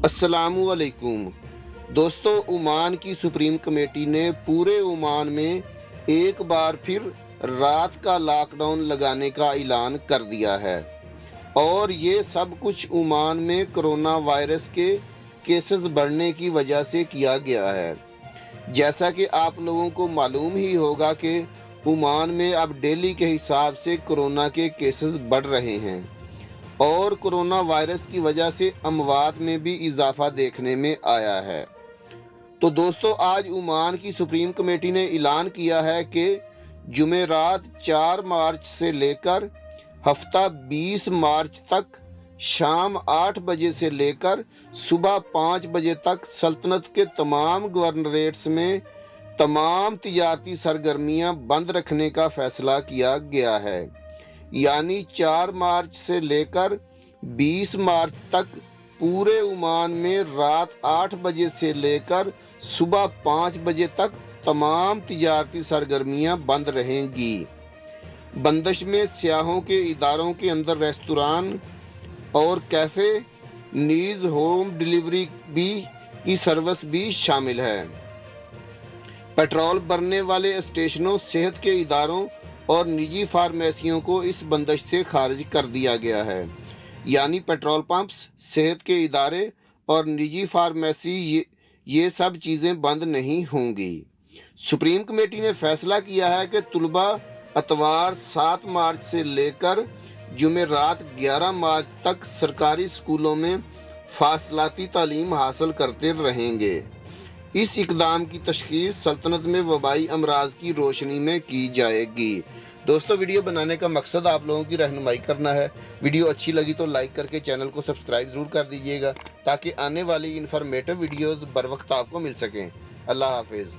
अस्सलामुअलैकुम दोस्तों, ओमान की सुप्रीम कमेटी ने पूरे ओमान में एक बार फिर रात का लॉकडाउन लगाने का ऐलान कर दिया है और ये सब कुछ ओमान में कोरोना वायरस के केसेस बढ़ने की वजह से किया गया है। जैसा कि आप लोगों को मालूम ही होगा कि ओमान में अब डेली के हिसाब से कोरोना के केसेस बढ़ रहे हैं और कोरोना वायरस की वजह से अमवात में भी इजाफा देखने में आया है। तो दोस्तों, आज ओमान की सुप्रीम कमेटी ने ऐलान किया है कि जुमेरात 4 मार्च से लेकर हफ्ता 20 मार्च तक शाम 8 बजे से लेकर सुबह 5 बजे तक सल्तनत के तमाम गवर्नरेट्स में तमाम तिजारती सरगर्मियां बंद रखने का फैसला किया गया है। यानी 4 मार्च से लेकर 20 मार्च तक पूरे ओमान में रात 8 बजे से लेकर सुबह 5 बजे तक तमाम तिजारती सरगर्मियां बंद रहेंगी। बंदिश में सियाहों के इदारों के अंदर रेस्तरां और कैफ़े, नीज होम डिलीवरी की सर्विस भी शामिल है। पेट्रोल भरने वाले स्टेशनों, सेहत के इदारों और निजी फार्मेसियों को इस बंदिश से खारिज कर दिया गया है। यानी पेट्रोल पंप्स, सेहत के इदारे और निजी फार्मेसी ये सब चीज़ें बंद नहीं होंगी। सुप्रीम कमेटी ने फैसला किया है कि तुलबा इतवार 7 मार्च से लेकर जुमेरात 11 मार्च तक सरकारी स्कूलों में फासलाती तालीम हासिल करते रहेंगे। इस इकदाम की तशख़ीस सल्तनत में वबाई अमराज की रोशनी में की जाएगी। दोस्तों, वीडियो बनाने का मकसद आप लोगों की रहनुमाई करना है। वीडियो अच्छी लगी तो लाइक करके चैनल को सब्सक्राइब ज़रूर कर दीजिएगा ताकि आने वाली इन्फॉर्मेटिव वीडियोज़ बर वक्त आपको मिल सकें। अल्लाह हाफिज़।